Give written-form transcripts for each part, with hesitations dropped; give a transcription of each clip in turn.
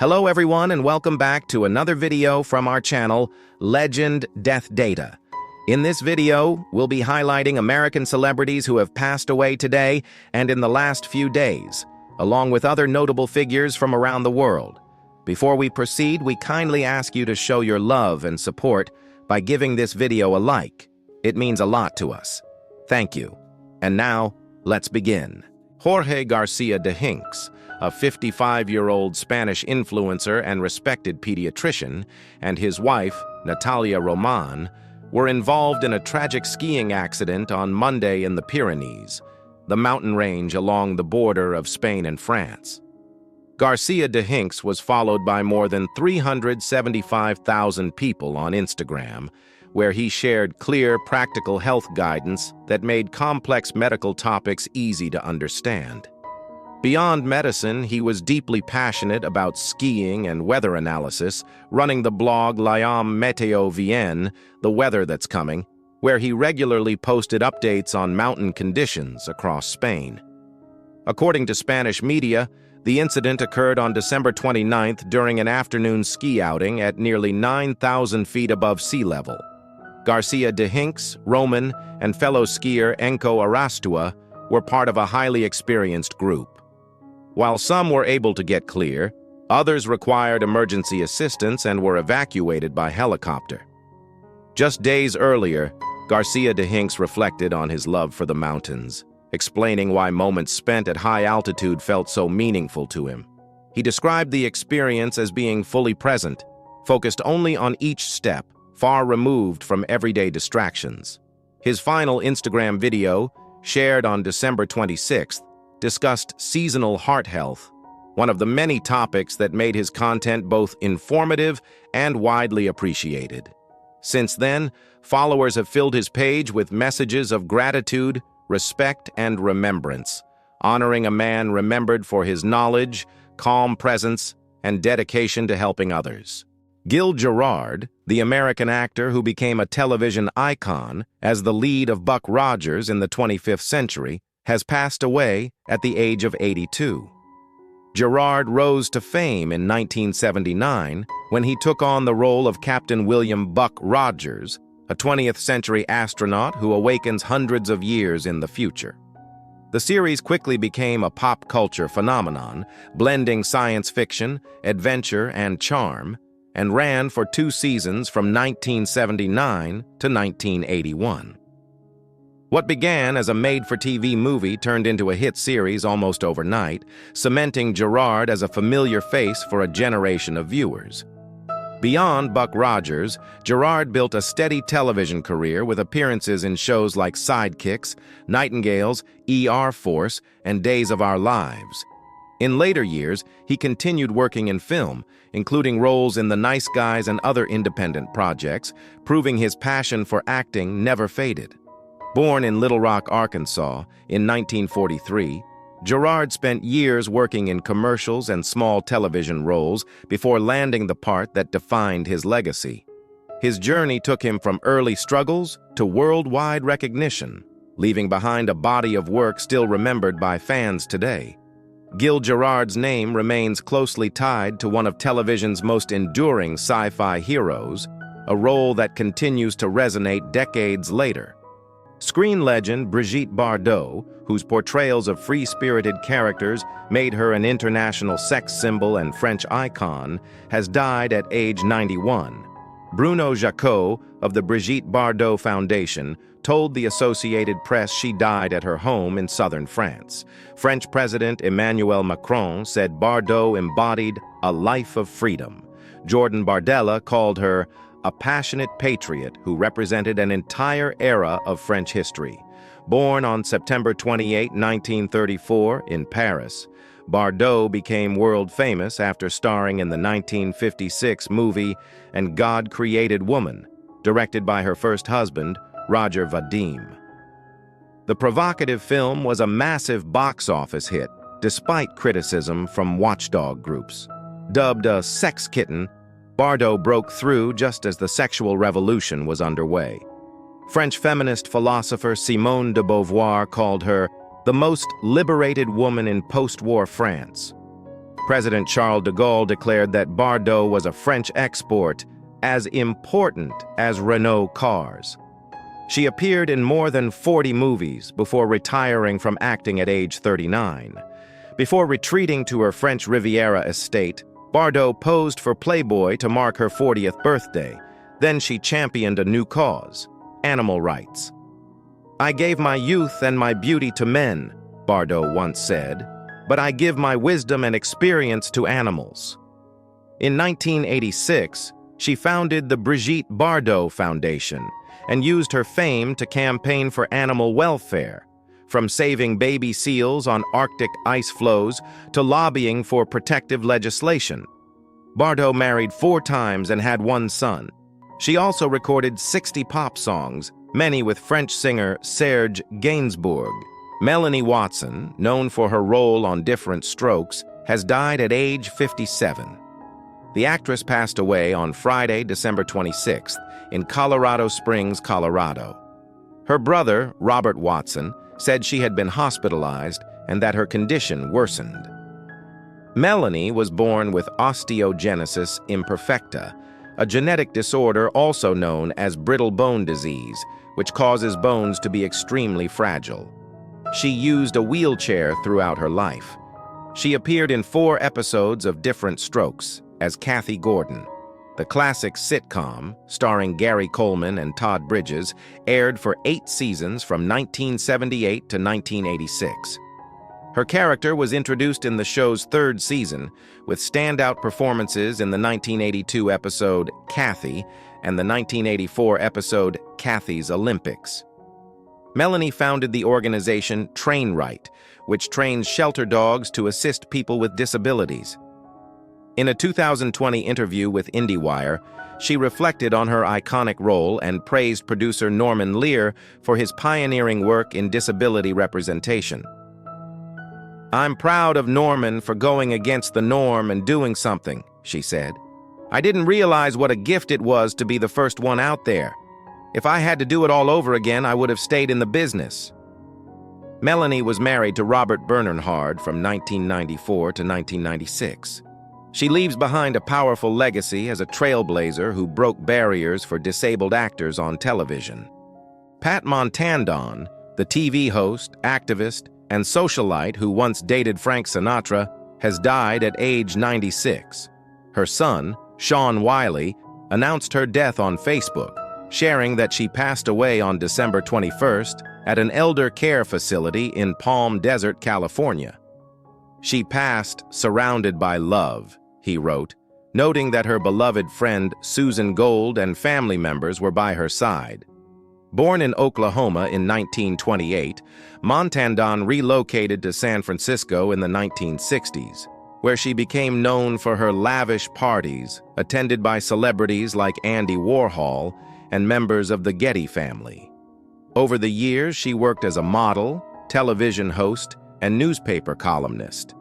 Hello everyone and welcome back to another video from our channel, Legend Death Data. In this video, we'll be highlighting American celebrities who have passed away today and in the last few days, along with other notable figures from around the world. Before we proceed, we kindly ask you to show your love and support by giving this video a like. It means a lot to us. Thank you. And now, let's begin. Jorge Garcia de Hinks, a 55-year-old Spanish influencer and respected pediatrician, and his wife, Natalia Roman, were involved in a tragic skiing accident on Monday in the Pyrenees, the mountain range along the border of Spain and France. Garcia de Hinks was followed by more than 375,000 people on Instagram, where he shared clear, practical health guidance that made complex medical topics easy to understand. Beyond medicine, he was deeply passionate about skiing and weather analysis, running the blog L'Homme Météo Vienne, The Weather That's Coming, where he regularly posted updates on mountain conditions across Spain. According to Spanish media, the incident occurred on December 29th during an afternoon ski outing at nearly 9,000 feet above sea level. Garcia de Hinks, Roman, and fellow skier Enco Arastua were part of a highly experienced group. While some were able to get clear, others required emergency assistance and were evacuated by helicopter. Just days earlier, Garcia de Hinks reflected on his love for the mountains, explaining why moments spent at high altitude felt so meaningful to him. He described the experience as being fully present, focused only on each step, far removed from everyday distractions. His final Instagram video, shared on December 26th, discussed seasonal heart health, one of the many topics that made his content both informative and widely appreciated. Since then, followers have filled his page with messages of gratitude, respect, and remembrance, honoring a man remembered for his knowledge, calm presence, and dedication to helping others. Gil Gerard, the American actor who became a television icon as the lead of Buck Rogers in the 25th century, has passed away at the age of 82. Gerard rose to fame in 1979 when he took on the role of Captain William Buck Rogers, a 20th-century astronaut who awakens hundreds of years in the future. The series quickly became a pop culture phenomenon, blending science fiction, adventure, and charm, and ran for 2 seasons from 1979 to 1981. What began as a made-for-TV movie turned into a hit series almost overnight, cementing Gerard as a familiar face for a generation of viewers. Beyond Buck Rogers, Gerard built a steady television career with appearances in shows like Sidekicks, Nightingales, ER Force, and Days of Our Lives. In later years, he continued working in film, including roles in The Nice Guys and other independent projects, proving his passion for acting never faded. Born in Little Rock, Arkansas, in 1943, Gerard spent years working in commercials and small television roles before landing the part that defined his legacy. His journey took him from early struggles to worldwide recognition, leaving behind a body of work still remembered by fans today. Gil Gerard's name remains closely tied to one of television's most enduring sci-fi heroes, a role that continues to resonate decades later. Screen legend Brigitte Bardot, whose portrayals of free-spirited characters made her an international sex symbol and French icon, has died at age 91. Bruno Jacot of the Brigitte Bardot Foundation told the Associated Press she died at her home in southern France. French President Emmanuel Macron said Bardot embodied a life of freedom. Jordan Bardella called her a passionate patriot who represented an entire era of French history. Born on September 28, 1934, in Paris, Bardot became world famous after starring in the 1956 movie And God Created Woman, directed by her first husband, Roger Vadim. The provocative film was a massive box office hit, despite criticism from watchdog groups. Dubbed a sex kitten, Bardot broke through just as the sexual revolution was underway. French feminist philosopher Simone de Beauvoir called her the most liberated woman in post-war France. President Charles de Gaulle declared that Bardot was a French export as important as Renault cars. She appeared in more than 40 movies before retiring from acting at age 39. Before retreating to her French Riviera estate, Bardot posed for Playboy to mark her 40th birthday. Then she championed a new cause: animal rights. "I gave my youth and my beauty to men," Bardot once said, "but I give my wisdom and experience to animals." In 1986, she founded the Brigitte Bardot Foundation and used her fame to campaign for animal welfare, from saving baby seals on Arctic ice floes to lobbying for protective legislation. Bardot married 4 times and had 1 son. She also recorded 60 pop songs, many with French singer Serge Gainsbourg. Melanie Watson, known for her role on Different Strokes, has died at age 57. The actress passed away on Friday, December 26th, in Colorado Springs, Colorado. Her brother, Robert Watson, said she had been hospitalized and that her condition worsened. Melanie was born with osteogenesis imperfecta, a genetic disorder also known as brittle bone disease, which causes bones to be extremely fragile. She used a wheelchair throughout her life. She appeared in 4 episodes of Different Strokes as Kathy Gordon. The classic sitcom, starring Gary Coleman and Todd Bridges, aired for 8 seasons from 1978 to 1986. Her character was introduced in the show's 3rd season, with standout performances in the 1982 episode Kathy and the 1984 episode Kathy's Olympics. Melanie founded the organization Train Right, which trains shelter dogs to assist people with disabilities. In a 2020 interview with IndieWire, she reflected on her iconic role and praised producer Norman Lear for his pioneering work in disability representation. "I'm proud of Norman for going against the norm and doing something," she said. "I didn't realize what a gift it was to be the first one out there. If I had to do it all over again, I would have stayed in the business." Melanie was married to Robert Bernard from 1994 to 1996. She leaves behind a powerful legacy as a trailblazer who broke barriers for disabled actors on television. Pat Montandon, the TV host, activist, and socialite who once dated Frank Sinatra, has died at age 96. Her son, Sean Wiley, announced her death on Facebook, sharing that she passed away on December 21st at an elder care facility in Palm Desert, California. "She passed surrounded by love," he wrote, noting that her beloved friend Susan Gold and family members were by her side. Born in Oklahoma in 1928, Montandon relocated to San Francisco in the 1960s, where she became known for her lavish parties, attended by celebrities like Andy Warhol and members of the Getty family. Over the years, she worked as a model, television host, and newspaper columnist.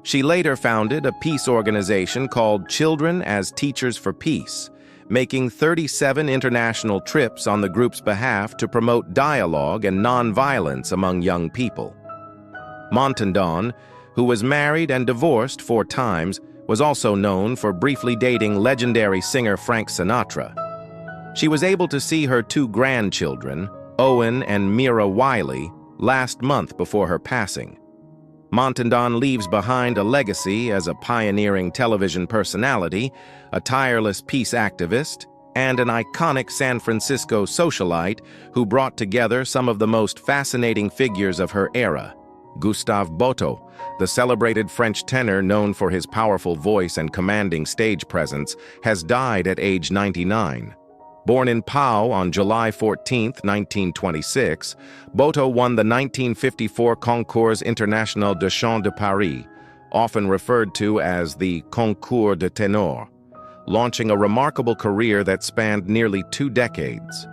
She later founded a peace organization called Children as Teachers for Peace, making 37 international trips on the group's behalf to promote dialogue and nonviolence among young people. Montandon, who was married and divorced 4 times, was also known for briefly dating legendary singer Frank Sinatra. She was able to see her 2 grandchildren, Owen and Mira Wiley, last month before her passing. Montandon leaves behind a legacy as a pioneering television personality, a tireless peace activist, and an iconic San Francisco socialite who brought together some of the most fascinating figures of her era. Gustave Boto, the celebrated French tenor known for his powerful voice and commanding stage presence, has died at age 99. Born in Pau on July 14, 1926, Boto won the 1954 Concours International de Chant de Paris, often referred to as the Concours de Ténor, launching a remarkable career that spanned nearly 2 decades.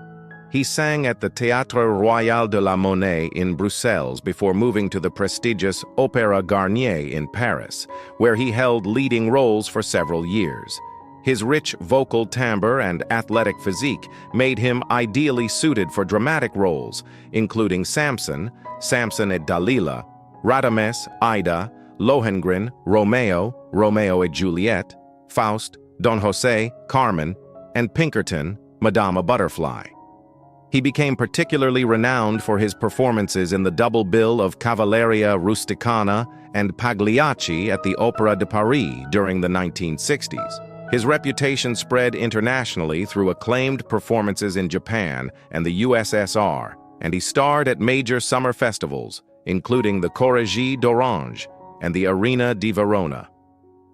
He sang at the Théâtre Royal de la Monnaie in Brussels before moving to the prestigious Opéra Garnier in Paris, where he held leading roles for several years. His rich vocal timbre and athletic physique made him ideally suited for dramatic roles, including Samson, Samson et Dalila, Radames, Ida, Lohengrin, Romeo, Romeo et Juliet, Faust, Don José, Carmen, and Pinkerton, Madama Butterfly. He became particularly renowned for his performances in the double bill of Cavalleria Rusticana and Pagliacci at the Opéra de Paris during the 1960s. His reputation spread internationally through acclaimed performances in Japan and the USSR, and he starred at major summer festivals, including the Corrigi d'Orange and the Arena di Verona.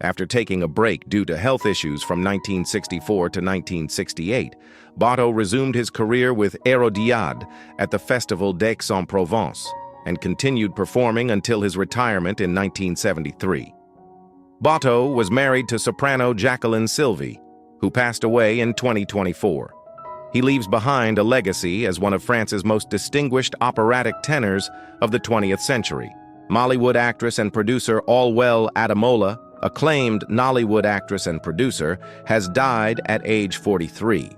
After taking a break due to health issues from 1964 to 1968, Botto resumed his career with Hérodiade at the Festival d'Aix-en-Provence and continued performing until his retirement in 1973. Botto was married to soprano Jacqueline Sylvie, who passed away in 2024. He leaves behind a legacy as one of France's most distinguished operatic tenors of the 20th century. Mollywood actress and producer Allwell Ademola, acclaimed Nollywood actress and producer, has died at age 43.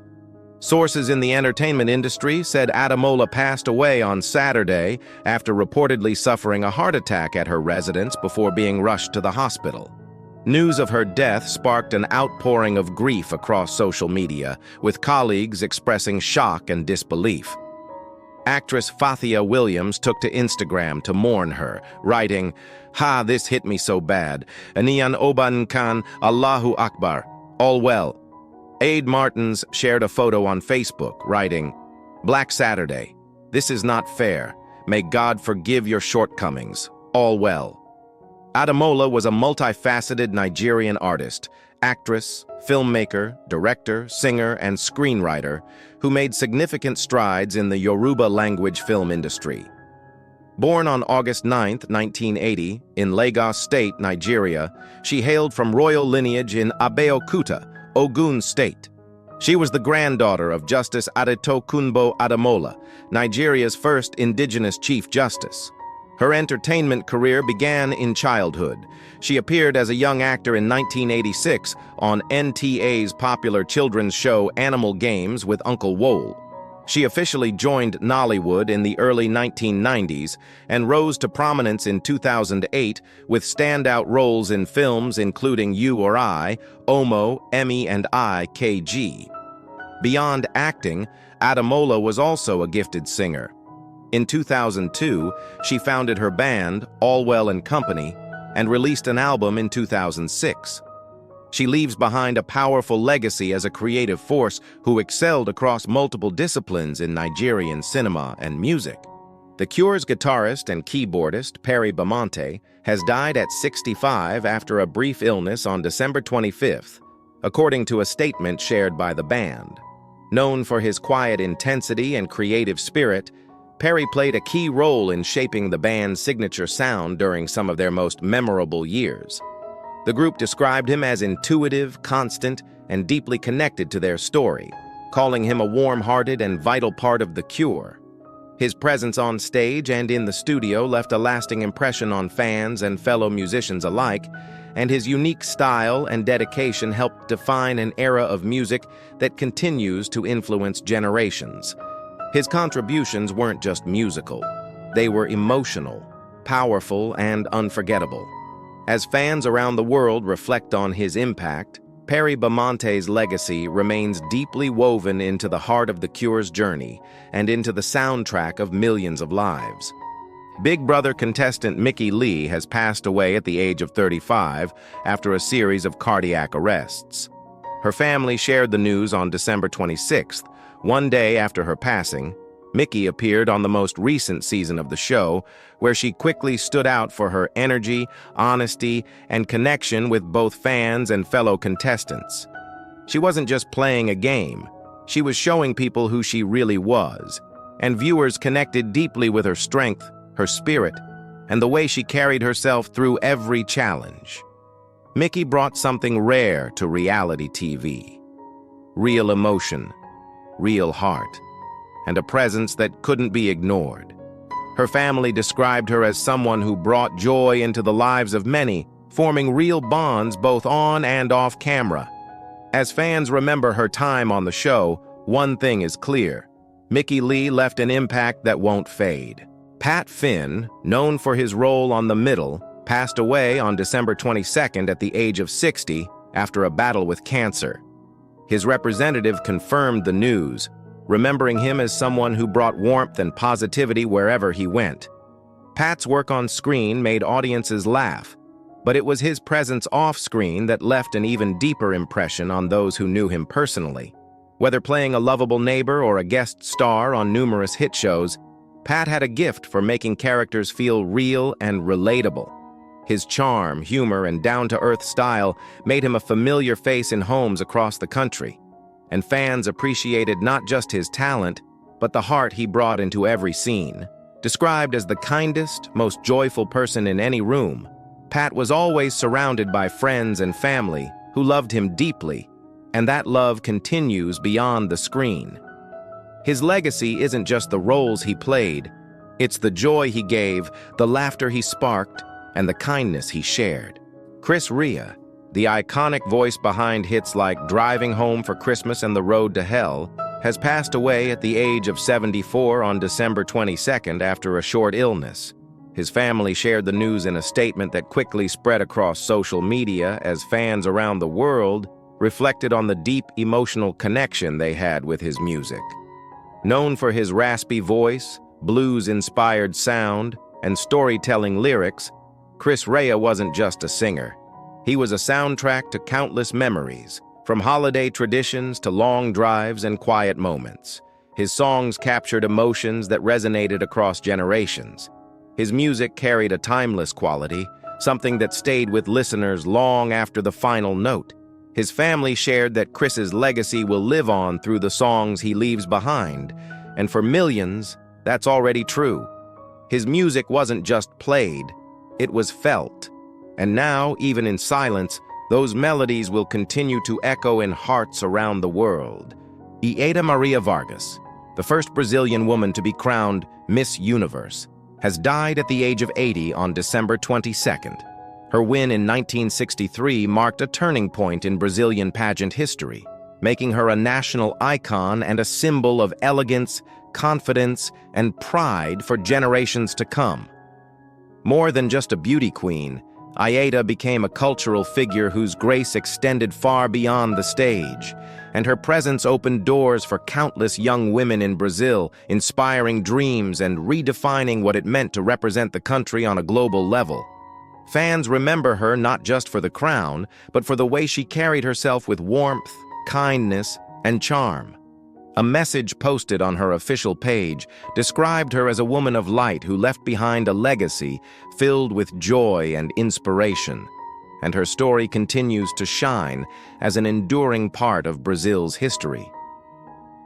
Sources in the entertainment industry said Ademola passed away on Saturday after reportedly suffering a heart attack at her residence before being rushed to the hospital. News of her death sparked an outpouring of grief across social media, with colleagues expressing shock and disbelief. Actress Fathia Williams took to Instagram to mourn her, writing, "Ha, this hit me so bad. Aniyan Oban Khan, Allahu Akbar. All well." Aid Martins shared a photo on Facebook, writing, "Black Saturday. This is not fair. May God forgive your shortcomings. All well." Ademola was a multifaceted Nigerian artist, actress, filmmaker, director, singer, and screenwriter who made significant strides in the Yoruba language film industry. Born on August 9, 1980, in Lagos State, Nigeria, she hailed from royal lineage in Abeokuta, Ogun State. She was the granddaughter of Justice Adetokunbo Ademola, Nigeria's first indigenous Chief Justice. Her entertainment career began in childhood. She appeared as a young actor in 1986 on NTA's popular children's show Animal Games with Uncle Wole. She officially joined Nollywood in the early 1990s and rose to prominence in 2008 with standout roles in films including You or I, Omo, Emmy and I, KG. Beyond acting, Ademola was also a gifted singer. In 2002, she founded her band, Allwell and Company, and released an album in 2006. She leaves behind a powerful legacy as a creative force who excelled across multiple disciplines in Nigerian cinema and music. The Cure's guitarist and keyboardist, Perry Bamonte, has died at 65 after a brief illness on December 25th, according to a statement shared by the band. Known for his quiet intensity and creative spirit, Perry played a key role in shaping the band's signature sound during some of their most memorable years. The group described him as intuitive, constant, and deeply connected to their story, calling him a warm-hearted and vital part of The Cure. His presence on stage and in the studio left a lasting impression on fans and fellow musicians alike, and his unique style and dedication helped define an era of music that continues to influence generations. His contributions weren't just musical. They were emotional, powerful, and unforgettable. As fans around the world reflect on his impact, Perry Bamonte's legacy remains deeply woven into the heart of The Cure's journey and into the soundtrack of millions of lives. Big Brother contestant Mickey Lee has passed away at the age of 35 after a series of cardiac arrests. Her family shared the news on December 26th. One day after her passing, Mickey appeared on the most recent season of the show, where she quickly stood out for her energy, honesty, and connection with both fans and fellow contestants. She wasn't just playing a game, she was showing people who she really was, and viewers connected deeply with her strength, her spirit, and the way she carried herself through every challenge. Mickey brought something rare to reality TV: real emotion, real heart, and a presence that couldn't be ignored. Her family described her as someone who brought joy into the lives of many, forming real bonds both on and off camera. As fans remember her time on the show, one thing is clear: Mickey Lee left an impact that won't fade. Pat Finn, known for his role on The Middle, passed away on December 22nd at the age of 60 after a battle with cancer. His representative confirmed the news, remembering him as someone who brought warmth and positivity wherever he went. Pat's work on screen made audiences laugh, but it was his presence off-screen that left an even deeper impression on those who knew him personally. Whether playing a lovable neighbor or a guest star on numerous hit shows, Pat had a gift for making characters feel real and relatable. His charm, humor, and down-to-earth style made him a familiar face in homes across the country, and fans appreciated not just his talent, but the heart he brought into every scene. Described as the kindest, most joyful person in any room, Pat was always surrounded by friends and family who loved him deeply, and that love continues beyond the screen. His legacy isn't just the roles he played, it's the joy he gave, the laughter he sparked, and the kindness he shared. Chris Rea, the iconic voice behind hits like Driving Home for Christmas and The Road to Hell, has passed away at the age of 74 on December 22nd after a short illness. His family shared the news in a statement that quickly spread across social media as fans around the world reflected on the deep emotional connection they had with his music. Known for his raspy voice, blues-inspired sound, and storytelling lyrics, Chris Rea wasn't just a singer. He was a soundtrack to countless memories, from holiday traditions to long drives and quiet moments. His songs captured emotions that resonated across generations. His music carried a timeless quality, something that stayed with listeners long after the final note. His family shared that Chris's legacy will live on through the songs he leaves behind, and for millions, that's already true. His music wasn't just played, it was felt. And now, even in silence, those melodies will continue to echo in hearts around the world. Ieda Maria Vargas, the first Brazilian woman to be crowned Miss Universe, has died at the age of 80 on December 22nd. Her win in 1963 marked a turning point in Brazilian pageant history, making her a national icon and a symbol of elegance, confidence, and pride for generations to come. More than just a beauty queen, Ieda became a cultural figure whose grace extended far beyond the stage, and her presence opened doors for countless young women in Brazil, inspiring dreams and redefining what it meant to represent the country on a global level. Fans remember her not just for the crown, but for the way she carried herself with warmth, kindness, and charm. A message posted on her official page described her as a woman of light who left behind a legacy filled with joy and inspiration, and her story continues to shine as an enduring part of Brazil's history.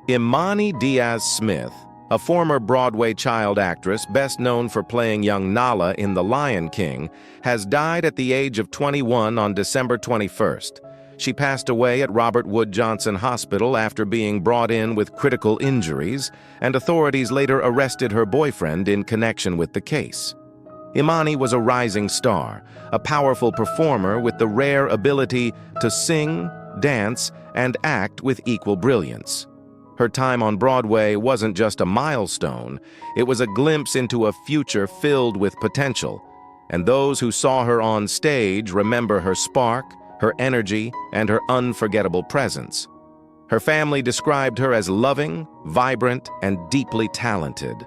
Imani Diaz-Smith, a former Broadway child actress best known for playing young Nala in The Lion King, has died at the age of 21 on December 21st. She passed away at Robert Wood Johnson Hospital after being brought in with critical injuries, and authorities later arrested her boyfriend in connection with the case. Imani was a rising star, a powerful performer with the rare ability to sing, dance, and act with equal brilliance. Her time on Broadway wasn't just a milestone, it was a glimpse into a future filled with potential, and those who saw her on stage remember her spark, her energy, and her unforgettable presence. Her family described her as loving, vibrant, and deeply talented,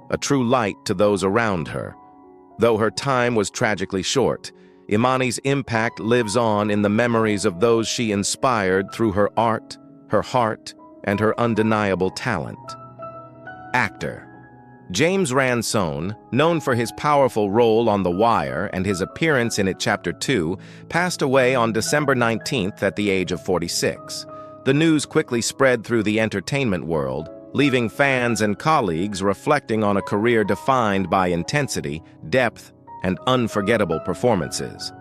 a true light to those around her. Though her time was tragically short, Imani's impact lives on in the memories of those she inspired through her art, her heart, and her undeniable talent. Actor James Ransone, known for his powerful role on The Wire and his appearance in it Chapter 2, passed away on December 19th at the age of 46. The news quickly spread through the entertainment world, leaving fans and colleagues reflecting on a career defined by intensity, depth, and unforgettable performances.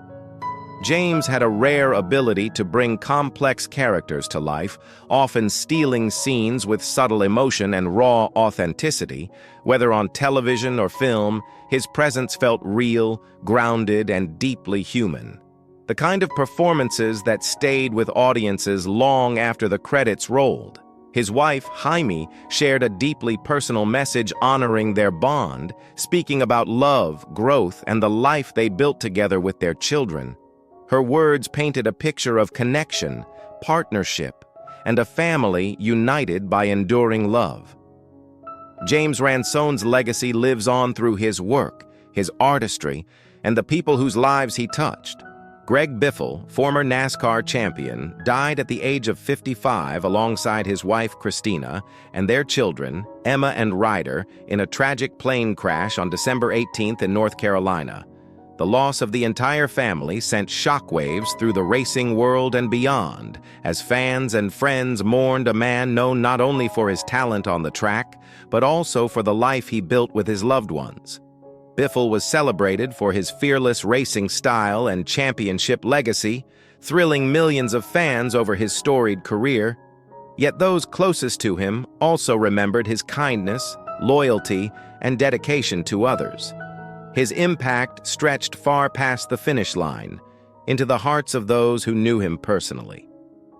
James had a rare ability to bring complex characters to life, often stealing scenes with subtle emotion and raw authenticity. Whether on television or film, his presence felt real, grounded, and deeply human. The kind of performances that stayed with audiences long after the credits rolled. His wife, Jaime, shared a deeply personal message honoring their bond, speaking about love, growth, and the life they built together with their children. Her words painted a picture of connection, partnership, and a family united by enduring love. James Ransone's legacy lives on through his work, his artistry, and the people whose lives he touched. Greg Biffle, former NASCAR champion, died at the age of 55 alongside his wife Christina and their children, Emma and Ryder, in a tragic plane crash on December 18th in North Carolina. The loss of the entire family sent shockwaves through the racing world and beyond, as fans and friends mourned a man known not only for his talent on the track, but also for the life he built with his loved ones. Biffle was celebrated for his fearless racing style and championship legacy, thrilling millions of fans over his storied career. Yet those closest to him also remembered his kindness, loyalty, and dedication to others. His impact stretched far past the finish line, into the hearts of those who knew him personally.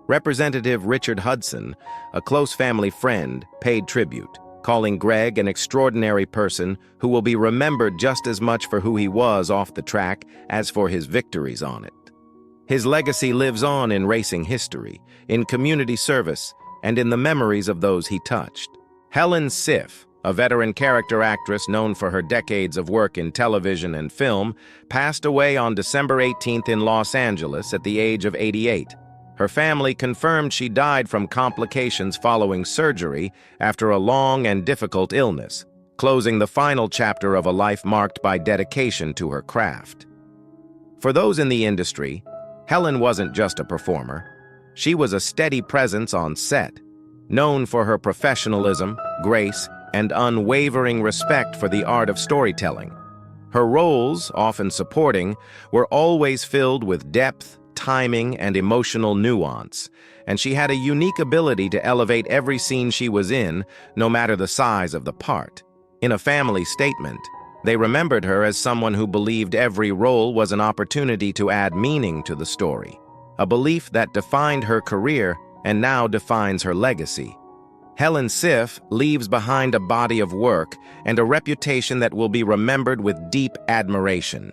Representative Richard Hudson, a close family friend, paid tribute, calling Greg an extraordinary person who will be remembered just as much for who he was off the track as for his victories on it. His legacy lives on in racing history, in community service, and in the memories of those he touched. Helen Siff, a veteran character actress known for her decades of work in television and film, passed away on December 18th in Los Angeles at the age of 88. Her family confirmed she died from complications following surgery after a long and difficult illness, closing the final chapter of a life marked by dedication to her craft. For those in the industry, Helen wasn't just a performer. She was a steady presence on set, known for her professionalism, grace, and unwavering respect for the art of storytelling. Her roles, often supporting, were always filled with depth, timing, and emotional nuance, and she had a unique ability to elevate every scene she was in, no matter the size of the part. In a family statement, they remembered her as someone who believed every role was an opportunity to add meaning to the story, a belief that defined her career and now defines her legacy. Helen Siff leaves behind a body of work and a reputation that will be remembered with deep admiration.